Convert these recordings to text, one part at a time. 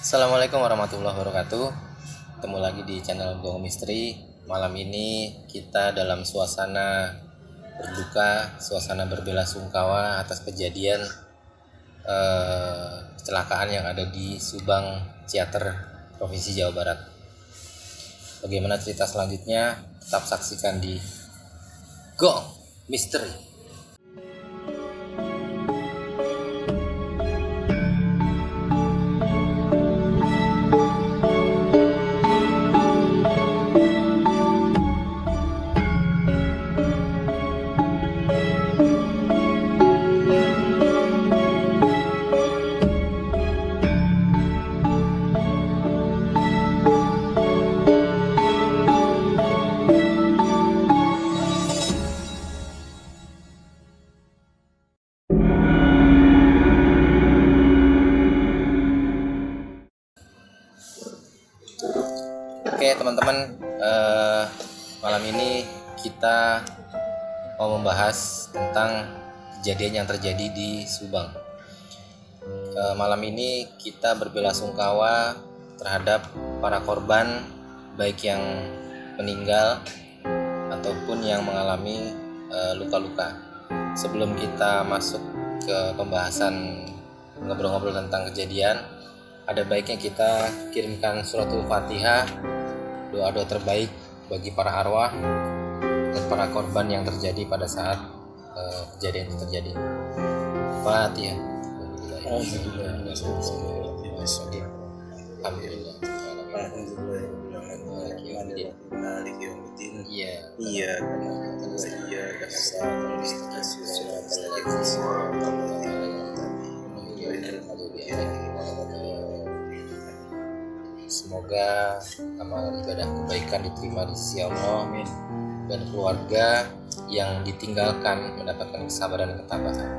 Assalamualaikum warahmatullahi wabarakatuh. Ketemu lagi di channel Gong Misteri. Malam ini kita dalam suasana berduka, suasana berbelasungkawa atas kejadian kecelakaan yang ada di Subang, Ciater, Provinsi Jawa Barat. Bagaimana cerita selanjutnya? Tetap saksikan di Gong Misteri. Oke teman-teman, malam ini kita mau membahas tentang kejadian yang terjadi di Subang. Malam ini kita berbelasungkawa terhadap para korban, baik yang meninggal ataupun yang mengalami luka-luka. Sebelum kita masuk ke pembahasan ngobrol-ngobrol tentang kejadian, ada baiknya kita kirimkan suratul Fatihah, doa-doa terbaik bagi para arwah dan para korban yang terjadi pada saat kejadian itu terjadi. Fatihah. Alhamdulillah. Semoga amal ibadah kebaikan diterima di sisi Allah, dan keluarga yang ditinggalkan mendapatkan kesabaran dan ketabahan.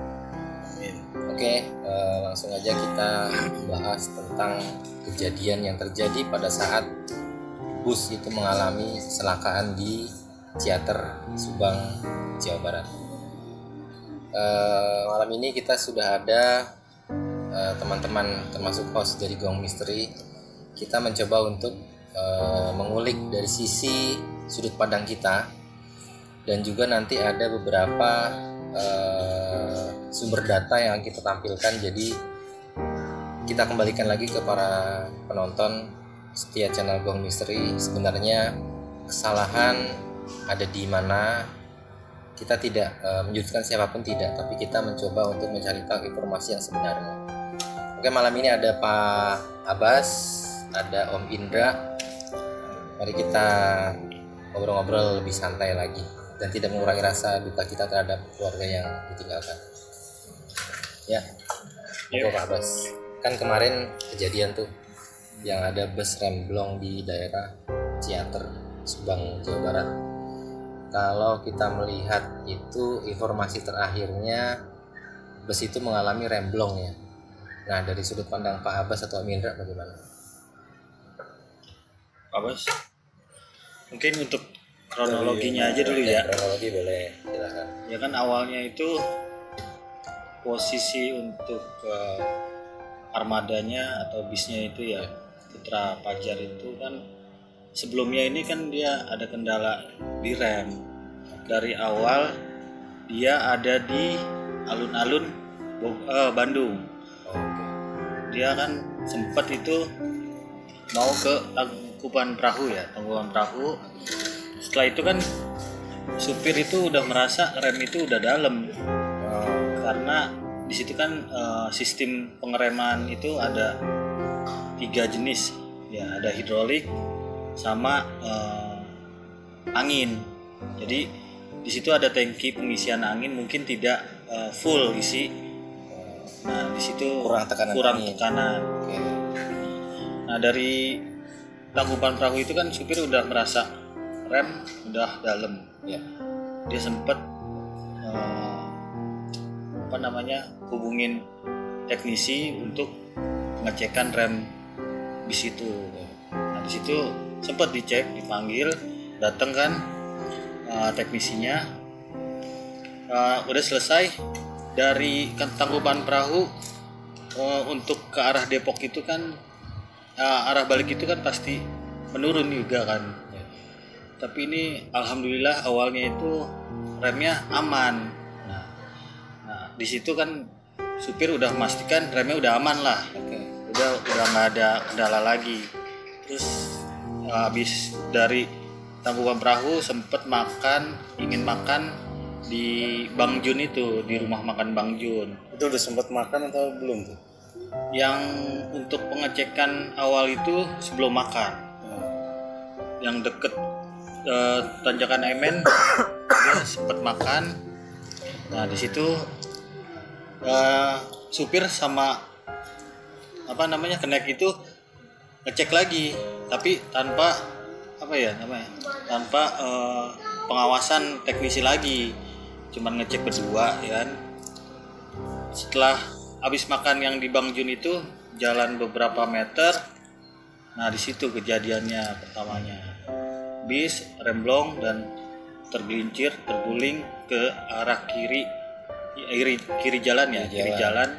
Oke, langsung aja kita bahas tentang kejadian yang terjadi pada saat bus itu mengalami kecelakaan di Ciater, Subang, Jawa Barat. Malam ini kita sudah ada teman-teman termasuk host dari Gong Misteri. Kita mencoba untuk mengulik dari sisi sudut pandang kita, dan juga nanti ada beberapa sumber data yang kita tampilkan. Jadi kita kembalikan lagi ke para penonton setia channel Gong Misteri. Sebenarnya kesalahan ada di mana? Kita tidak menyudutkan siapapun, tidak, tapi kita mencoba untuk mencari tahu informasi yang sebenarnya. Oke, malam ini ada Pak Abbas, ada Om Indra. Mari kita ngobrol-ngobrol lebih santai lagi dan tidak mengurangi rasa duka kita terhadap keluarga yang ditinggalkan. Ya, Pak Abbas. Kan kemarin kejadian tuh yang ada bus remblong di daerah Ciater, Subang, Jawa Barat. Kalau kita melihat itu informasi terakhirnya bus itu mengalami remblong ya. Nah, dari sudut pandang Pak Abbas atau Om Indra bagaimana? Pak Abbas, mungkin untuk kronologinya aja dulu ya. Kronologi boleh, silakan. Ya kan awalnya itu posisi untuk armadanya atau bisnya itu ya Putra Pajar itu kan sebelumnya ini kan dia ada kendala di rem. Dari awal dia ada di alun-alun Bandung. Dia kan sempat itu mau ke Tangkuban Perahu ya, Tangkuban Perahu. Setelah itu kan supir itu udah merasa rem itu udah dalam, karena di situ kan sistem pengereman itu ada 3 jenis ya, ada hidrolik sama angin. Jadi di situ ada tangki pengisian angin mungkin tidak full isi. Nah di situ kurang tekanan. Okay. Nah dari Tangkuban Perahu itu kan supir udah merasa rem udah dalam. Ya. Dia sempat hubungin teknisi untuk pengecekan rem bis itu. Nah di situ sempat dicek, dipanggil, datang kan teknisinya. Udah selesai. Dari Tangkuban Perahu untuk ke arah Depok itu kan arah balik itu kan pasti menurun juga kan. Ya. Tapi ini alhamdulillah awalnya itu remnya aman. Nah, di situ kan supir udah memastikan remnya udah aman lah. Oke. Udah nggak ada kendala lagi. Terus habis dari Tangkuban Perahu sempet ingin makan di Bang Jun itu, di rumah makan Bang Jun. Itu udah sempat makan atau belum tuh? Yang untuk pengecekan awal itu sebelum makan. Yang deket tanjakan Emen dia sempat makan. Nah di situ supir sama kenek itu ngecek lagi, tapi tanpa pengawasan teknisi lagi, cuman ngecek berdua ya kan. Setelah habis makan yang di Bang Jun itu jalan beberapa meter, nah di situ kejadiannya pertamanya bis remblong dan terguling ke arah kiri jalan ya, kiri jalan.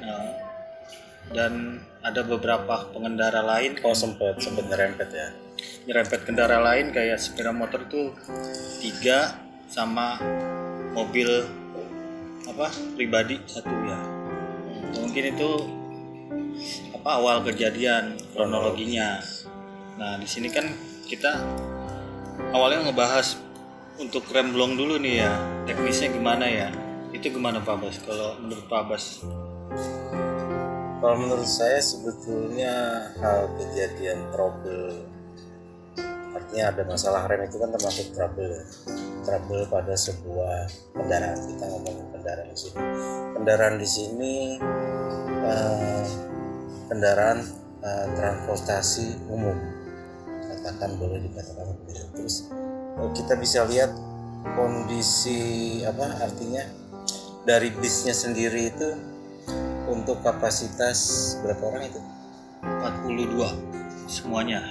Dan ada beberapa pengendara lain Sempet nyerempet ya. nyerempet kendara lain kayak sepeda motor tuh 3 sama mobil pribadi 1 ya. Mungkin itu awal kejadian kronologinya. Nah di sini kan kita awalnya ngebahas untuk remblong dulu nih ya, teknisnya gimana ya. Itu gimana Pak Bas kalau menurut Pak Bas? Kalau menurut saya sebetulnya hal kejadian trouble, artinya ada masalah rem itu kan termasuk trouble ya. Trouble pada sebuah kendaraan, kita ngomongin kendaraan di sini. Kendaraan di sini kendaraan transportasi umum, boleh dikatakan begitu. Terus kita bisa lihat kondisi artinya dari bisnya sendiri itu untuk kapasitas berapa orang itu? 42 semuanya.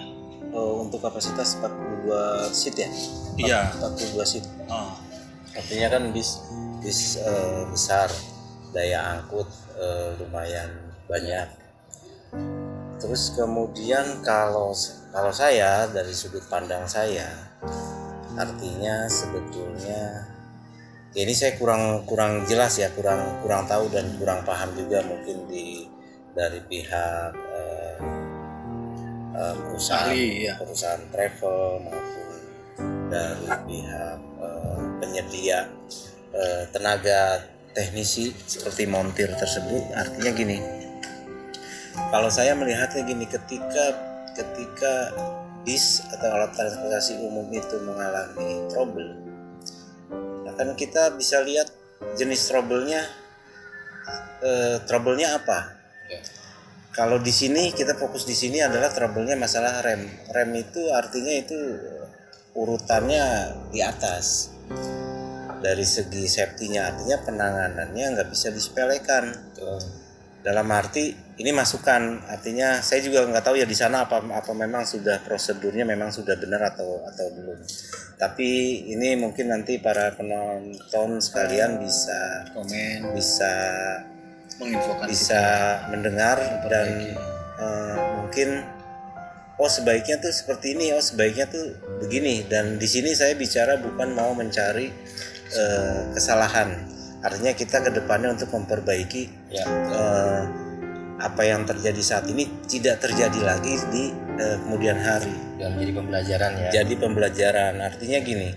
Untuk kapasitas 42 seat ya? Iya. 42 seat. Artinya kan bis besar, daya angkut lumayan banyak. Terus kemudian kalau saya dari sudut pandang saya, artinya sebetulnya ini saya kurang jelas ya, kurang tahu dan kurang paham juga mungkin dari pihak perusahaan travel maupun dari pihak penyedia tenaga teknisi seperti montir tersebut. Artinya gini, kalau saya melihatnya gini, ketika bis atau alat transportasi umum itu mengalami trouble, kan kita bisa lihat jenis trouble-nya apa. Kalau di sini kita fokus di sini adalah trouble-nya masalah rem. Rem itu artinya itu urutannya di atas. Dari segi safety-nya, artinya penanganannya nggak bisa disepelekan. Dalam arti ini masukan, artinya saya juga nggak tahu ya di sana apa memang sudah prosedurnya memang sudah benar atau belum. Tapi ini mungkin nanti para penonton sekalian bisa komen, bisa menginfokan, bisa mendengar dan mungkin sebaiknya tuh seperti ini, sebaiknya tuh begini. Dan di sini saya bicara bukan mau mencari kesalahan. Artinya kita ke depannya untuk memperbaiki apa yang terjadi saat ini tidak terjadi lagi di kemudian hari. Dan menjadi pembelajaran ya. Jadi pembelajaran, artinya gini,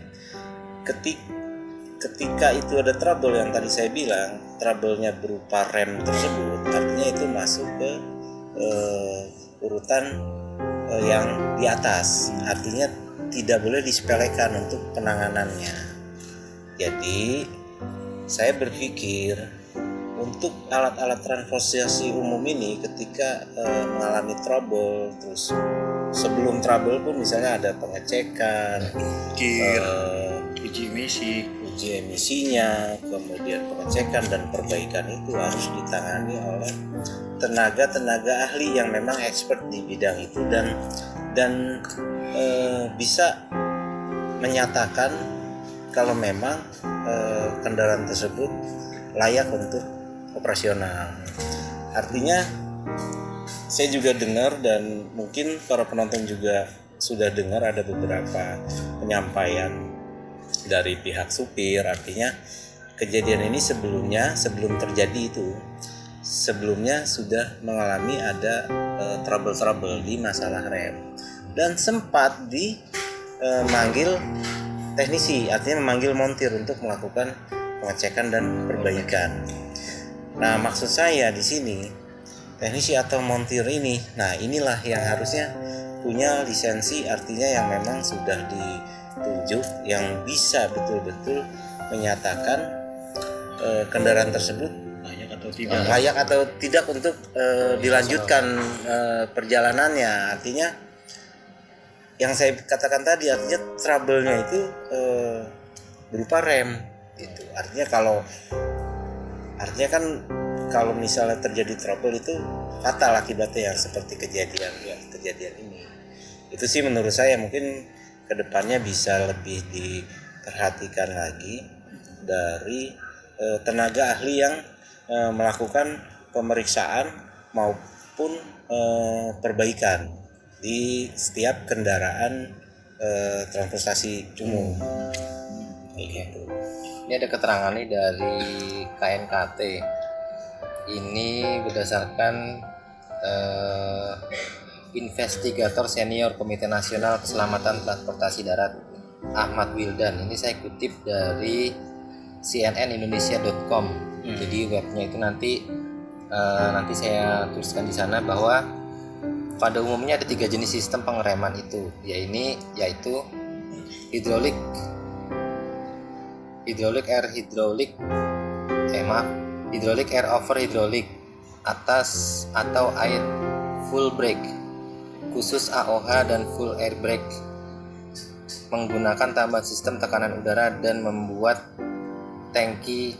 ketika itu ada trouble yang tadi saya bilang, trouble-nya berupa rem tersebut, artinya itu masuk ke urutan yang di atas. Artinya tidak boleh disepelekan untuk penanganannya. Jadi saya berpikir untuk alat-alat transportasi umum ini ketika mengalami trouble, terus sebelum trouble pun misalnya ada pengecekan, uji emisinya, kemudian pengecekan dan perbaikan itu harus ditangani oleh tenaga ahli yang memang expert di bidang itu dan bisa menyatakan kalau memang kendaraan tersebut layak untuk operasional. Artinya saya juga dengar dan mungkin para penonton juga sudah dengar ada beberapa penyampaian dari pihak supir, artinya kejadian ini sebelum terjadi itu sebelumnya sudah mengalami ada trouble di masalah rem dan sempat dimanggil teknisi, artinya memanggil montir untuk melakukan pengecekan dan perbaikan. Nah, maksud saya di sini teknisi atau montir ini, nah inilah yang harusnya punya lisensi, artinya yang memang sudah ditunjuk, yang bisa betul-betul menyatakan kendaraan tersebut layak atau tidak untuk dilanjutkan perjalanannya. Artinya yang saya katakan tadi, artinya trouble-nya itu berupa rem itu. Artinya kan kalau misalnya terjadi trouble itu fatal akibatnya, yang seperti kejadian ini. Itu sih menurut saya mungkin kedepannya bisa lebih diperhatikan lagi dari tenaga ahli yang melakukan pemeriksaan maupun perbaikan di setiap kendaraan transportasi umum. Gitu. Ini ada keterangan nih dari KNKT. Ini berdasarkan investigator senior Komite Nasional Keselamatan Transportasi Darat Ahmad Wildan. Ini saya kutip dari cnnindonesia.com. Jadi webnya itu nanti saya tuliskan di sana bahwa pada umumnya ada 3 jenis sistem pengereman itu, yaitu hidrolik air over hidrolik atas atau air full brake khusus AOH dan full air brake, menggunakan tambahan sistem tekanan udara dan membuat tangki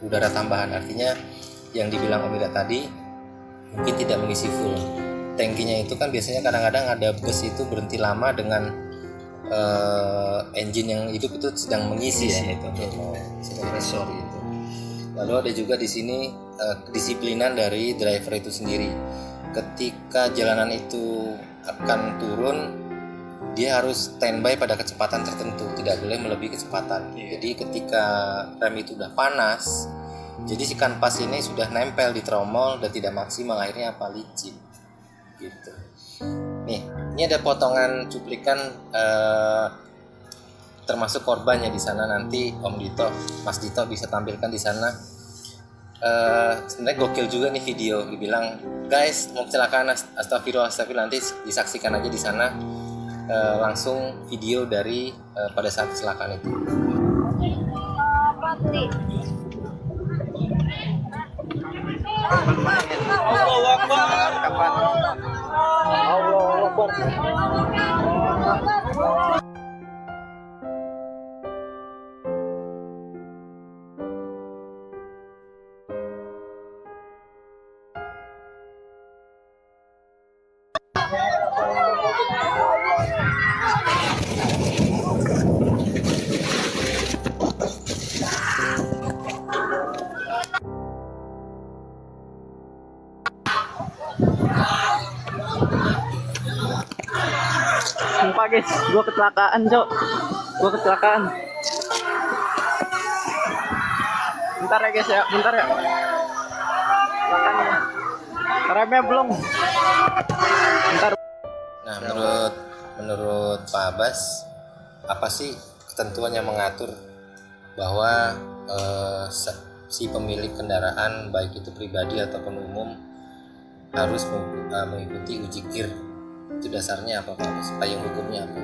udara tambahan. Artinya yang dibilang Om Ida tadi mungkin tidak mengisi full. Tangkinya itu kan biasanya kadang-kadang ada bus itu berhenti lama dengan engine yang hidup itu sedang mengisi ya, itu kompresor gitu. Lalu ada juga di sini kedisiplinan dari driver itu sendiri. Ketika jalanan itu akan turun, dia harus standby pada kecepatan tertentu, tidak boleh melebihi kecepatan. Jadi ketika rem itu udah panas, jadi si kanvas ini sudah nempel di tromol dan tidak maksimal, akhirnya licin gitu. Nih, ini ada potongan cuplikan termasuk korbannya di sana. Nanti Om Dito, Mas Dito bisa tampilkan di sana. Sebenarnya gokil juga nih video. Dibilang, guys mau kecelakaan, astagfirullah, nanti disaksikan aja di sana langsung video dari pada saat kecelakaan itu. Allahu Akbar. Allahu Akbar. Sumpah guys, gue kecelakaan Cok. Bentar ya guys ya, bentar ya. Kecelakaan. Remnya belum. Bentar. Nah, menurut Pak Abbas, apa sih ketentuan yang mengatur bahwa si pemilik kendaraan, baik itu pribadi ataupun umum, harus mengikuti uji KIR? Itu dasarnya apa Pak Abbas? Payung hukumnya apa?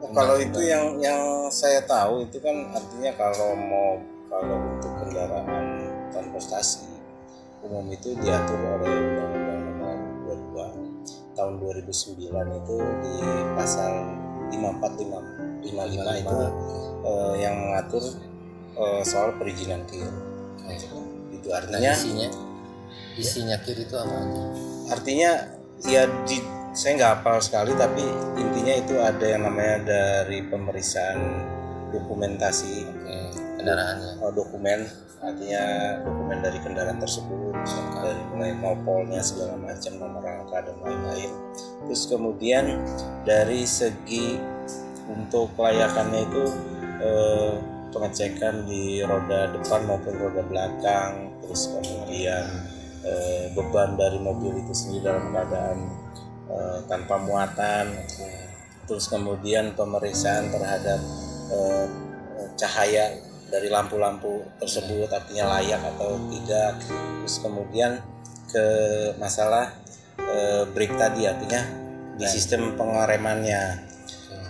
Kalau itu yang saya tahu itu kan artinya kalau untuk kendaraan transportasi umum itu diatur oleh Undang-Undang Nomor 22 tahun 2009 itu di pasal 5455 itu yang mengatur soal perizinan KIR. Itu artinya isinya KIR itu apa? Artinya ya saya nggak hafal sekali, tapi intinya itu ada yang namanya dari pemeriksaan dokumentasi kendaraannya, dokumen artinya dokumen dari kendaraan tersebut, dari mulai nopolnya segala macam, nomor rangka dan lain-lain. Terus kemudian dari segi untuk kelayakannya itu pengecekan di roda depan maupun roda belakang, terus kemudian beban dari mobil itu sendiri dalam keadaan tanpa muatan, terus kemudian pemeriksaan terhadap cahaya dari lampu-lampu tersebut artinya layak atau tidak, terus kemudian ke masalah brake tadi artinya di sistem pengeremannya.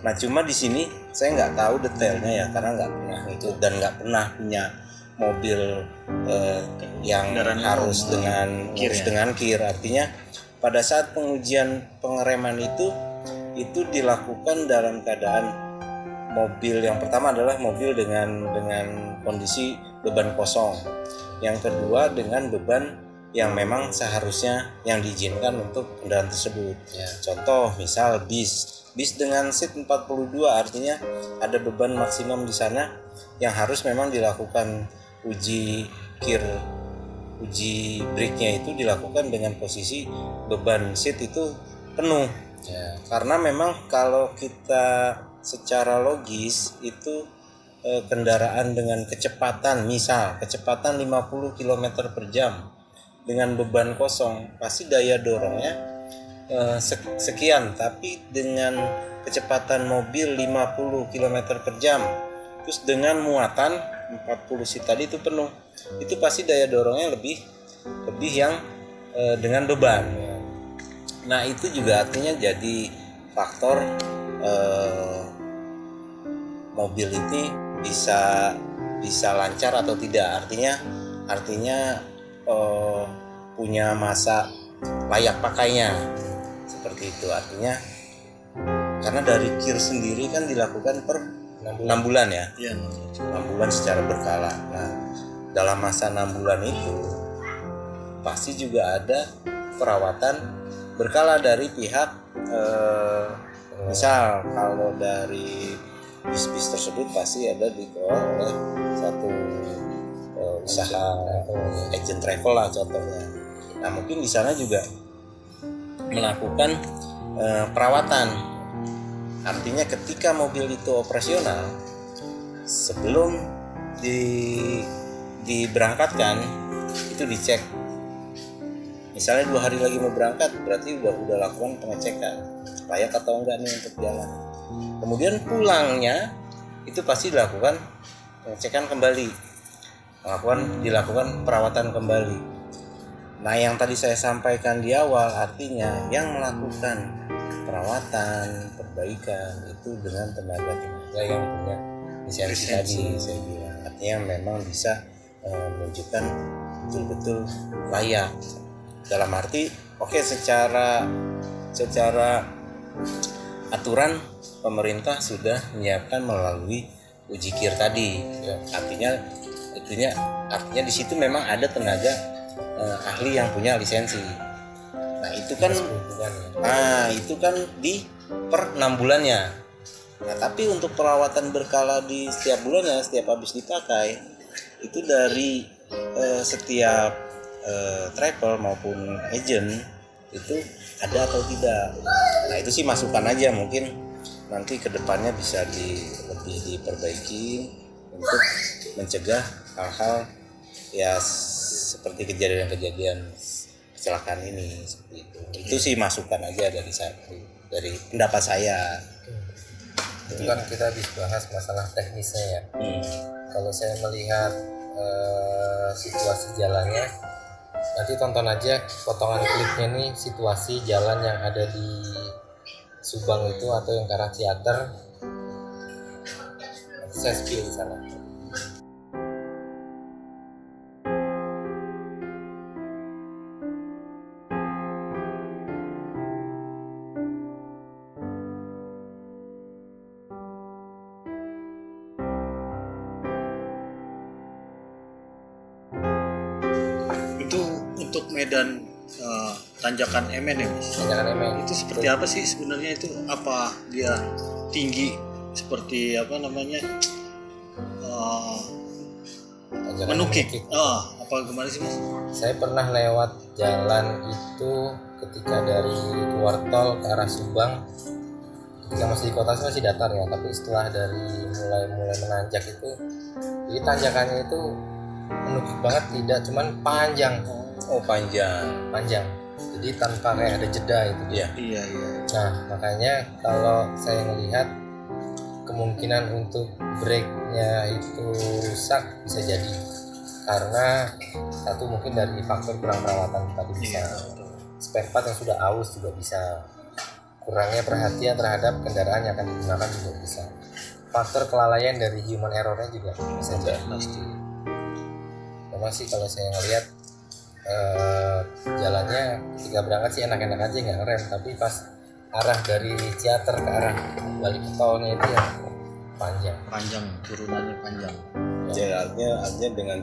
Nah cuma di sini saya nggak tahu detailnya ya karena nggak pernah itu dan nggak pernah punya mobil yang harus dengan kir. Artinya pada saat pengujian pengereman itu dilakukan dalam keadaan mobil yang pertama adalah mobil dengan kondisi beban kosong, yang kedua dengan beban yang memang seharusnya yang diizinkan untuk kendaraan tersebut. Contoh misal bis dengan seat 42 artinya ada beban maksimum di sana yang harus memang dilakukan uji brake-nya itu dilakukan dengan posisi beban seat itu penuh. Karena memang kalau kita secara logis itu kendaraan dengan kecepatan misal kecepatan 50 km per jam dengan beban kosong pasti daya dorongnya sekian, tapi dengan kecepatan mobil 50 km per jam terus dengan muatan 40 seat tadi itu penuh, itu pasti daya dorongnya lebih yang dengan beban. Nah itu juga artinya jadi faktor mobil ini bisa lancar atau tidak, artinya punya masa layak pakainya seperti itu. Artinya karena dari kir sendiri kan dilakukan per 6 bulan ya, 6 bulan secara berkala. Nah dalam masa 6 bulan itu pasti juga ada perawatan berkala dari pihak misal kalau dari bis-bis tersebut pasti ada dikelola oleh satu usaha agent travel lah contohnya. Nah mungkin di sana juga melakukan perawatan, artinya ketika mobil itu operasional sebelum diberangkatkan itu dicek. Misalnya 2 hari lagi mau berangkat berarti udah lakukan pengecekan layak atau enggak nih untuk jalan. Kemudian pulangnya itu pasti dilakukan pengecekan kembali, dilakukan perawatan kembali. Nah yang tadi saya sampaikan di awal artinya yang melakukan perawatan perbaikan itu dengan tenaga yang punya lisensi tadi saya bilang, artinya memang bisa menunjukkan betul-betul layak. Dalam arti secara aturan pemerintah sudah menyiapkan melalui uji kir tadi. Artinya di situ memang ada tenaga ahli yang punya lisensi. Nah itu kan di per 6 bulannya. Nah tapi untuk perawatan berkala di setiap bulannya, setiap habis dipakai itu dari setiap travel maupun agent itu ada atau tidak. Nah itu sih masukan aja, mungkin nanti kedepannya bisa lebih diperbaiki untuk mencegah hal-hal ya seperti kejadian-kejadian kecelakaan ini seperti itu. Itu sih masukan aja dari pendapat saya. Itu kan kita habis bahas masalah teknisnya ya. Kalau saya melihat situasi jalannya, nanti tonton aja potongan klipnya nih situasi jalan yang ada di Subang itu atau yang ke arah Ciater. Saya spill di sana. Itu untuk medan tanjakan MN ya Mas? Tanjakan MN itu seperti apa sih sebenarnya? Itu apa dia tinggi seperti tanjakan menukik. Oh, apa gimana sih Mas? Saya pernah lewat jalan itu ketika dari keluar tol ke arah Subang. Ketika masih di kota sih masih datar ya, tapi setelah dari mulai menanjak itu, jadi tanjakannya itu menukik banget, tidak cuman panjang. Oh, panjang. Jadi tanpa kayak ada jeda itu. Iya. Iya. Nah, makanya kalau saya melihat kemungkinan untuk brake-nya itu rusak bisa jadi karena satu mungkin dari faktor kurang perawatan tadi, bisa spare part yang sudah aus juga bisa, kurangnya perhatian terhadap kendaraan yang akan digunakan juga bisa, faktor kelalaian dari human error-nya juga bisa jadi. Pasti memang sih kalau saya ngelihat jalannya ketika berangkat sih enak-enak aja nggak ngerem, tapi pas arah dari Ciater ke arah balik ke tolnya itu yang panjang, turunannya panjang. Artinya dengan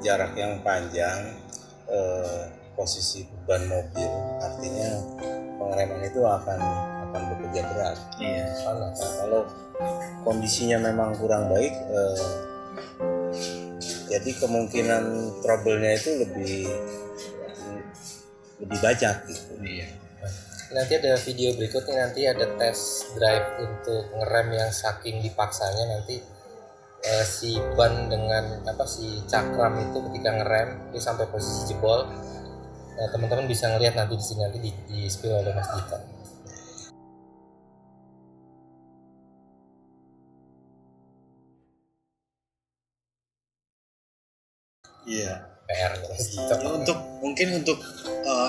jarak yang panjang, posisi beban mobil, artinya pengereman itu akan bekerja berat. Iya. Nah, kalau kondisinya memang kurang baik, jadi kemungkinan trouble-nya itu lebih banyak gitu. Iya. Nanti ada video berikutnya, nanti ada tes drive untuk ngerem yang saking dipaksanya, nanti si ban dengan si cakram itu ketika ngerem itu sampai posisi jebol. Nah, teman-teman bisa ngelihat nanti di sini, nanti di spill oleh Mas Dita. Iya. PR Mas Dita. Untuk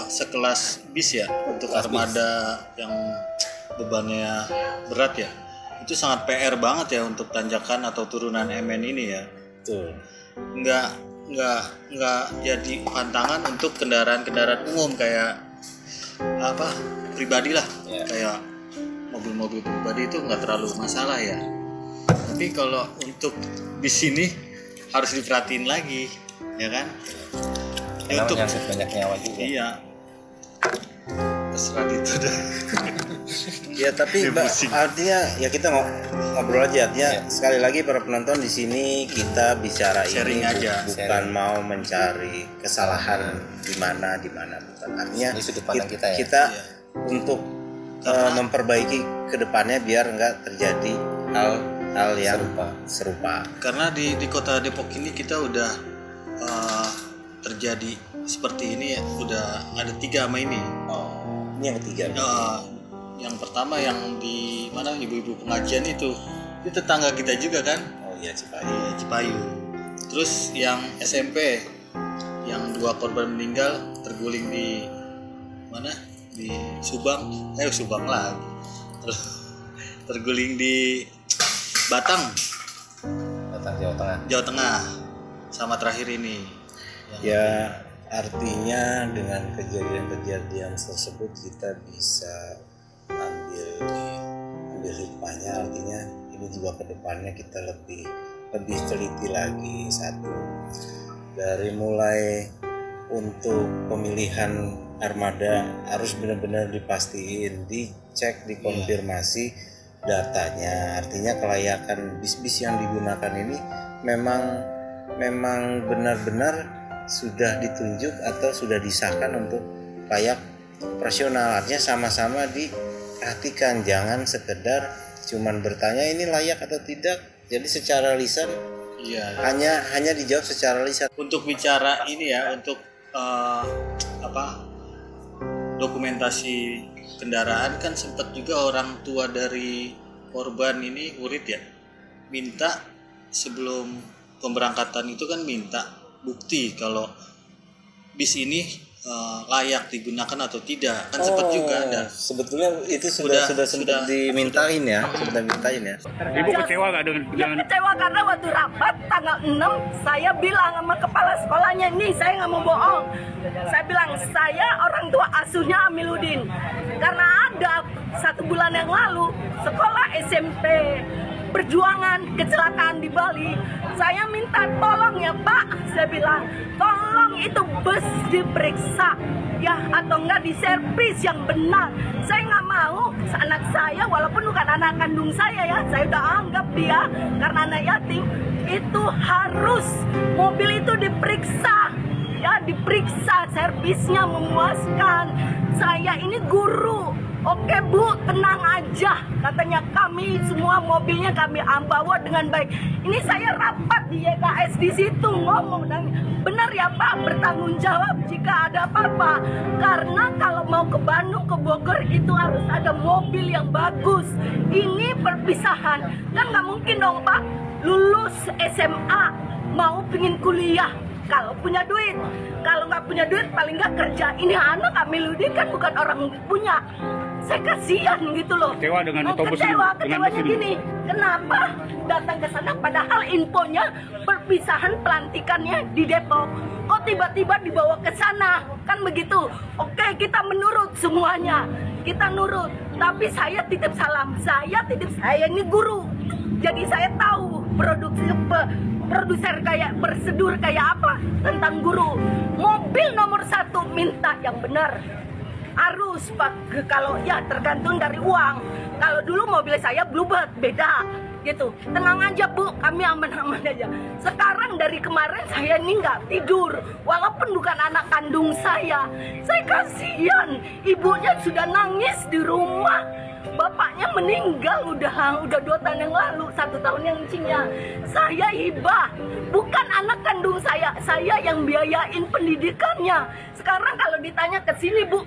sekelas bis ya, untuk armada yang bebannya berat ya, itu sangat PR banget ya untuk tanjakan atau turunan MN ini ya. Betul. Nggak jadi pantangan untuk kendaraan-kendaraan umum kayak pribadi lah, kayak mobil-mobil pribadi itu nggak terlalu masalah ya. Tapi kalau untuk bis ini harus diperhatiin lagi, ya kan? Karena menyangkut banyak nyawa juga. Iya. Terserah itu dah. Ya tapi artinya ya kita ngobrol aja, artinya sekali lagi para penonton di sini kita bicara sharing ini aja, bukan mau mencari kesalahan di mana bukan, artinya ini sudut pandang kita ya. Kita untuk memperbaiki kedepannya biar nggak terjadi hal yang serupa. Karena di kota Depok ini kita udah terjadi seperti ini ya, udah ada 3 sama ini. Ini yang ketiga. Yang pertama yang di mana ibu-ibu pengajian itu tetangga kita juga kan? Oh iya, Cipayu. Cipayu. Terus yang SMP yang 2 korban meninggal terguling di mana? Di Subang. Subang lagi. Terguling di Batang, Jawa Tengah. Sama terakhir ini. Ya artinya dengan kejadian-kejadian tersebut kita bisa ambil hikmahnya, artinya ini juga kedepannya kita lebih teliti lagi. Satu, dari mulai untuk pemilihan armada harus benar-benar dipastiin, dicek, dikonfirmasi datanya, artinya kelayakan bis-bis yang digunakan ini memang benar-benar sudah ditunjuk atau sudah disahkan untuk layak operasional. Artinya sama-sama diperhatikan, jangan sekedar cuman bertanya ini layak atau tidak, jadi secara lisan hanya dijawab secara lisan. Untuk bicara ini ya, untuk dokumentasi kendaraan kan sempat juga orang tua dari korban ini Urit ya minta sebelum pemberangkatan itu kan minta bukti kalau bis ini layak digunakan atau tidak, kan sempat juga ada. Sebetulnya itu sudah dimintain ya, sudah mintain ya. Ibu kecewa nggak dengan ya kecewa karena waktu rapat tanggal 6 saya bilang sama kepala sekolahnya, ini saya nggak mau bohong, saya bilang saya orang tua asuhnya Amiluddin, karena ada 1 bulan yang lalu sekolah SMP Perjuangan kecelakaan di Bali, saya minta tolong ya Pak, saya bilang tolong tolong itu bus diperiksa ya, atau enggak diservis yang benar. Saya nggak mau anak saya, walaupun bukan anak kandung saya ya, saya udah anggap dia karena anak yatim, itu harus mobil itu diperiksa ya, diperiksa servisnya memuaskan. Saya ini guru. Oke Bu, tenang aja. Katanya kami semua mobilnya kami bawa dengan baik. Ini saya rapat di YKS di situ ngomong, dan benar ya Pak, bertanggung jawab jika ada apa-apa. Karena kalau mau ke Bandung, ke Bogor itu harus ada mobil yang bagus. Ini perpisahan, kan nggak mungkin dong Pak. Lulus SMA mau pingin kuliah, kalau punya duit. Kalau nggak punya duit paling nggak kerja. Ini anak Amiluddin kan bukan orang punya. Saya kasihan gitu loh. Kecewa dengan otobus Kecewanya gini. Kenapa datang ke sana padahal infonya perpisahan pelantikannya di Depok. Kok tiba-tiba dibawa ke sana? Kan begitu. Oke, kita menurut semuanya. Kita nurut. Tapi saya titip salam. Saya ini guru. Jadi saya tahu produser kayak prosedur kayak apa tentang guru. Mobil nomor 1 minta yang benar. Harus Pak, kalau ya tergantung dari uang. Kalau dulu mobil saya Bluebird beda gitu. Tenang aja Bu, kami aman-aman aja. Sekarang dari kemarin saya ini nggak tidur, walaupun bukan anak kandung saya. Saya kasihan, ibunya sudah nangis di rumah. Bapaknya meninggal udah 2 tahun yang lalu, 1 tahun yang cinya. Saya hibah, bukan anak kandung saya yang biayain pendidikannya. Sekarang kalau ditanya ke sini Bu,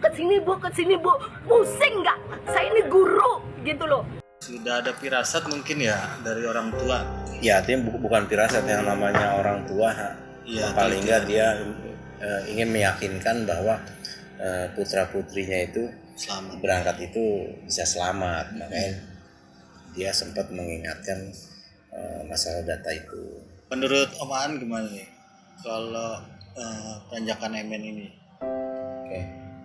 pusing nggak? Saya ini guru gitu loh. Sudah ada firasat mungkin ya dari orang tua. Ya, artinya bukan firasat, yang namanya orang tua. Iya, Paling nggak dia ingin meyakinkan bahwa putra putrinya itu Selamat. berangkat itu bisa selamat. Makanya dia sempat mengingatkan masalah data itu. Menurut Om Aan gimana nih kalau tanjakan MN ini? Oke.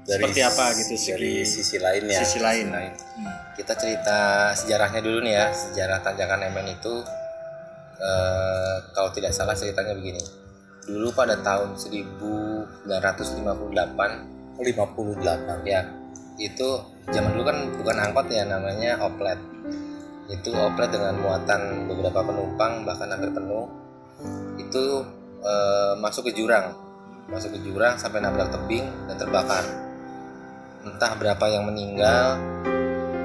Seperti apa gitu dari sisi lain ya. Sisi lain. Kita cerita sejarahnya dulu nih ya. Sejarah tanjakan MN itu kalau tidak salah ceritanya begini. Dulu pada tahun 1958 ya, itu zaman dulu kan bukan angkot ya, namanya oplet. Itu oplet dengan muatan beberapa penumpang bahkan hampir penuh. Itu masuk ke jurang sampai nabrak tebing dan terbakar. Entah berapa yang meninggal,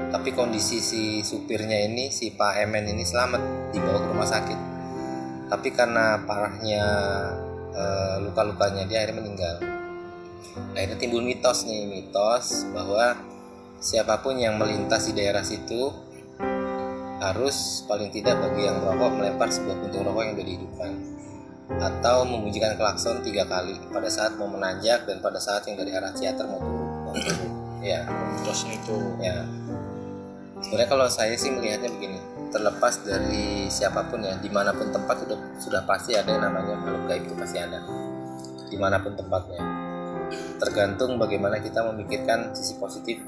tapi kondisi si supirnya ini, si Pak Emen ini selamat, dibawa ke rumah sakit. Tapi karena parahnya luka-lukanya dia akhirnya meninggal. Akhirnya timbul mitos bahwa siapapun yang melintas di daerah situ harus paling tidak bagi yang merokok melempar sebuah puntung rokok yang sudah dihidupkan, atau membunyikan klakson 3 kali pada saat mau menanjak dan pada saat yang dari arah teater mau turun. Ya, Mitosnya itu. ya. Sebenarnya kalau saya sih melihatnya begini, terlepas dari siapapun ya, dimanapun tempat sudah pasti ada yang namanya makhluk gaib, itu pasti ada dimanapun tempatnya. Tergantung bagaimana kita memikirkan sisi positif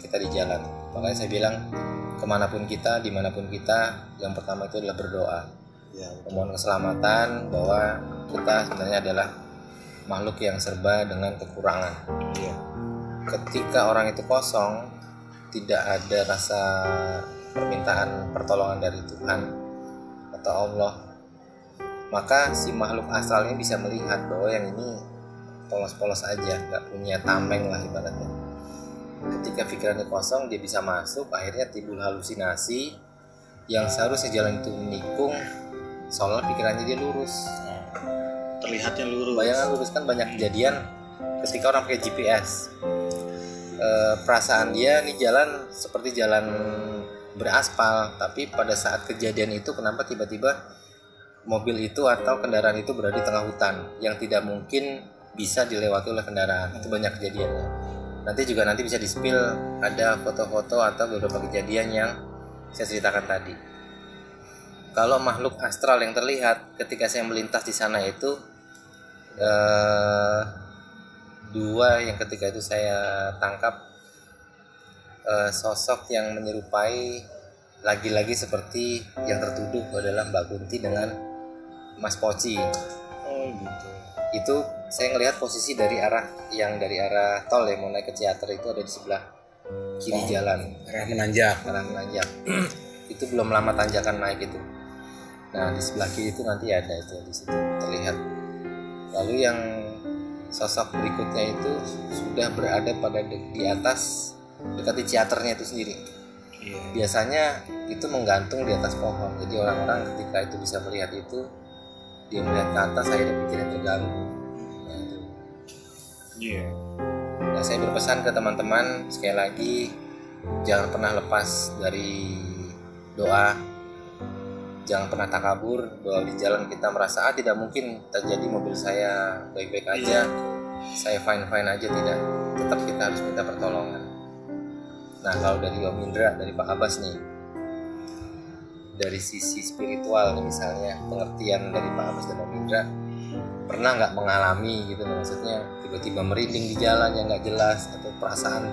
kita di jalan. Makanya saya bilang kemanapun kita, dimanapun kita, yang pertama itu adalah berdoa, memohon keselamatan, bahwa kita sebenarnya adalah makhluk yang serba dengan kekurangan. Ketika orang itu kosong, tidak ada rasa permintaan pertolongan dari Tuhan atau Allah, maka si makhluk asalnya bisa melihat bahwa yang ini polos-polos aja, nggak punya tameng lah ibaratnya. Ketika pikirannya kosong, dia bisa masuk, akhirnya timbul halusinasi yang seharusnya jalan itu menikung, soalnya pikirannya dia lurus. Terlihatnya lurus. Bayangkan lurus, kan banyak kejadian ketika orang pakai GPS. Perasaan dia nih jalan seperti jalan beraspal, tapi pada saat kejadian itu kenapa tiba-tiba mobil itu atau kendaraan itu berada di tengah hutan yang tidak mungkin bisa dilewati oleh kendaraan. Itu banyak kejadiannya. Nanti bisa di-spill, ada foto-foto atau beberapa kejadian yang saya ceritakan tadi. Kalau makhluk astral yang terlihat ketika saya melintas di sana itu 2 yang ketika itu saya tangkap, sosok yang menyerupai lagi-lagi seperti yang tertuduh adalah Mbak Kunti dengan Mas Poci. Oh gitu. itu saya ngelihat posisi dari arah tol ya, mau naik ke teater itu ada di sebelah kiri jalan, Arah menanjak. Itu belum lama tanjakan naik itu. Nah di sebelah kiri itu nanti ada itu di situ terlihat. Lalu yang sosok berikutnya itu sudah berada di atas dekat di teaternya itu sendiri. Biasanya itu menggantung di atas pohon, jadi orang-orang ketika itu bisa melihat itu, dia melihat ke atas, saya pikirnya terganggu. Nah, itu. Nah, saya berpesan ke teman-teman sekali lagi, jangan pernah lepas dari doa, jangan pernah takabur bahwa di jalan kita merasa tidak mungkin terjadi, mobil saya baik-baik aja, saya fine-fine aja, tidak, tetap kita harus minta pertolongan. Nah kalau dari Om Indra, dari Pak Abbas nih, dari sisi spiritual nih misalnya, pengertian dari Pak Abbas dan Om Indra, pernah nggak mengalami gitu, maksudnya tiba-tiba merinding di jalan yang nggak jelas, atau perasaan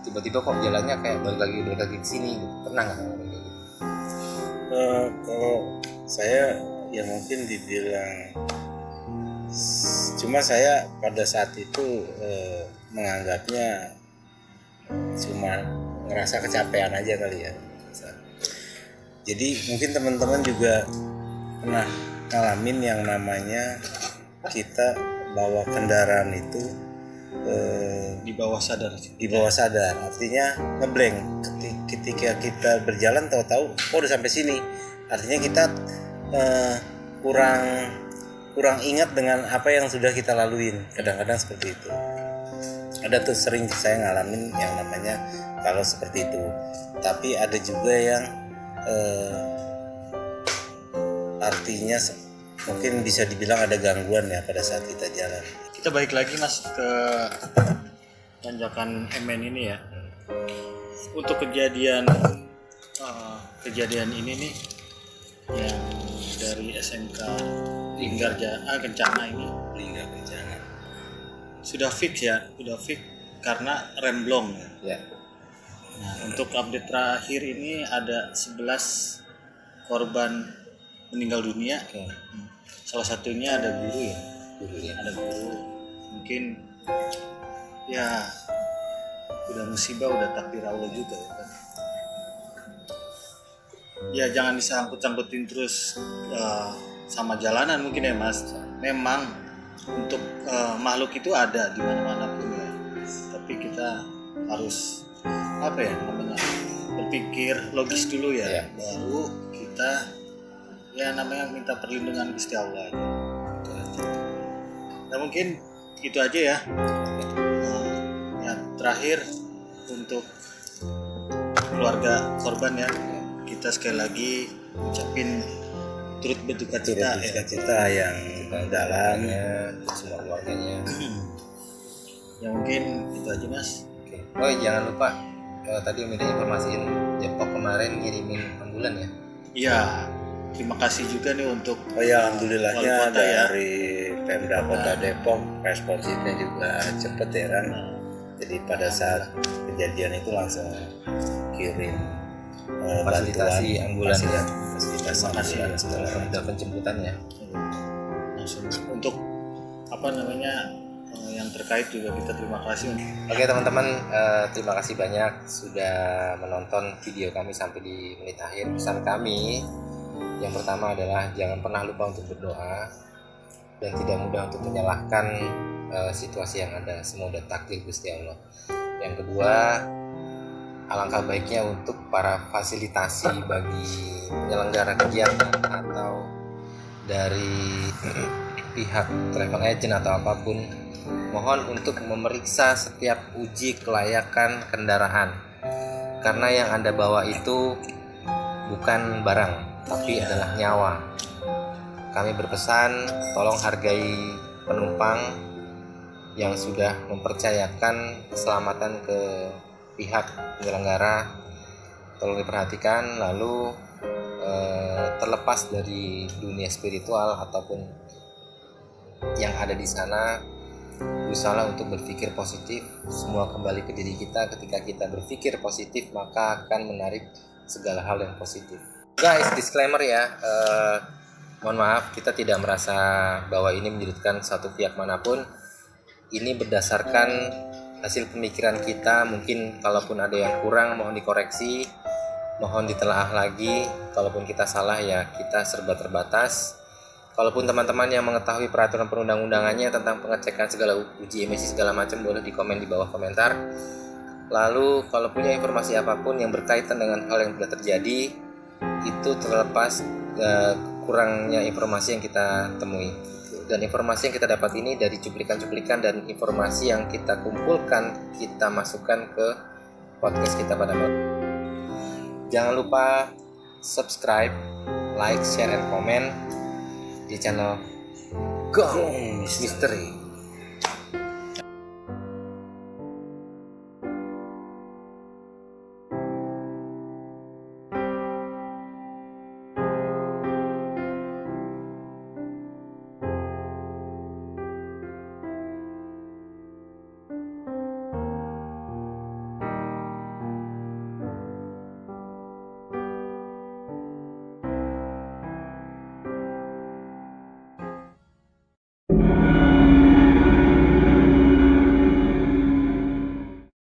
tiba-tiba kok jalannya kayak balik lagi ke sini gitu. Pernah nggak ngalamin kayak gitu? Kalau saya ya mungkin dibilang, cuma saya pada saat itu menganggapnya cuma ngerasa kecapean aja kali ya. Jadi mungkin teman-teman juga pernah ngalamin yang namanya kita bawa kendaraan itu di bawah sadar. Artinya ngeblank ketika kita berjalan, tahu-tahu udah sampai sini, artinya kita kurang ingat dengan apa yang sudah kita laluin. Kadang-kadang seperti itu. Ada tuh sering saya ngalamin yang namanya kalau seperti itu. Tapi ada juga yang artinya mungkin bisa dibilang ada gangguan ya pada saat kita jalan. Kita balik lagi Mas ke tanjakan MN ini ya. Untuk kejadian ini nih yang dari SMK Kencana ini, sudah fix karena remblong ya. Nah, untuk update terakhir ini ada 11 korban meninggal dunia. Salah satunya ada guru ya. Ada guru. Mungkin ya udah musibah, udah takdir Allah juga ya kan. Ya jangan disangkut-sangkutin terus sama jalanan mungkin ya Mas. Memang untuk makhluk itu ada di mana-mana pun ya. Tapi kita harus berpikir logis dulu ya. Baru kita ya namanya minta perlindungan Gusti Allah ya. Nah mungkin itu aja ya. Yang terakhir untuk keluarga korban ya, kita sekali lagi ucapin turut berduka cita yang dalam semua keluarganya. Ya mungkin itu aja Mas. Oh jangan lupa tadi Om Indra informasiin Depok kemarin ngirimin ambulan ya. Iya, terima kasih juga nih untuk alhamdulillahnya dari ya. Pemda Kota Depok responsifnya juga cepet ya kan. Jadi pada saat kejadian itu langsung kirim fasilitasi ambulan ya. Fasilitas ambulan setelah ada penjemputannya. Langsung untuk yang terkait juga kita terima kasih. Oke teman-teman, terima kasih banyak sudah menonton video kami sampai di menit akhir. Pesan kami yang pertama adalah jangan pernah lupa untuk berdoa dan tidak mudah untuk menyalahkan situasi yang ada. Semua udah takdir Gusti Allah. Yang kedua, alangkah baiknya untuk para fasilitasi bagi penyelenggara kegiatan atau dari pihak travel agent atau apapun, mohon untuk memeriksa setiap uji kelayakan kendaraan, karena yang Anda bawa itu bukan barang tapi adalah nyawa. Kami berpesan tolong hargai penumpang yang sudah mempercayakan keselamatan ke pihak penyelenggara, tolong diperhatikan. Lalu terlepas dari dunia spiritual ataupun yang ada di sana, berusaha untuk berpikir positif. Semua kembali ke diri kita. Ketika kita berpikir positif, maka akan menarik segala hal yang positif. Guys, disclaimer ya, Mohon maaf, kita tidak merasa bahwa ini menyudutkan satu pihak manapun. Ini berdasarkan hasil pemikiran kita. Mungkin kalaupun ada yang kurang mohon dikoreksi, mohon ditelaah lagi. Kalaupun kita salah ya kita serba terbatas. Kalaupun teman-teman yang mengetahui peraturan perundang-undangannya tentang pengecekan segala uji emisi segala macam, boleh di komen di bawah komentar. Lalu kalau punya informasi apapun yang berkaitan dengan hal yang telah terjadi, itu terlepas kurangnya informasi yang kita temui. Dan informasi yang kita dapat ini dari cuplikan-cuplikan dan informasi yang kita kumpulkan, kita masukkan ke podcast kita pada malam. Jangan lupa subscribe, like, share, and comment di channel Gong Misteri.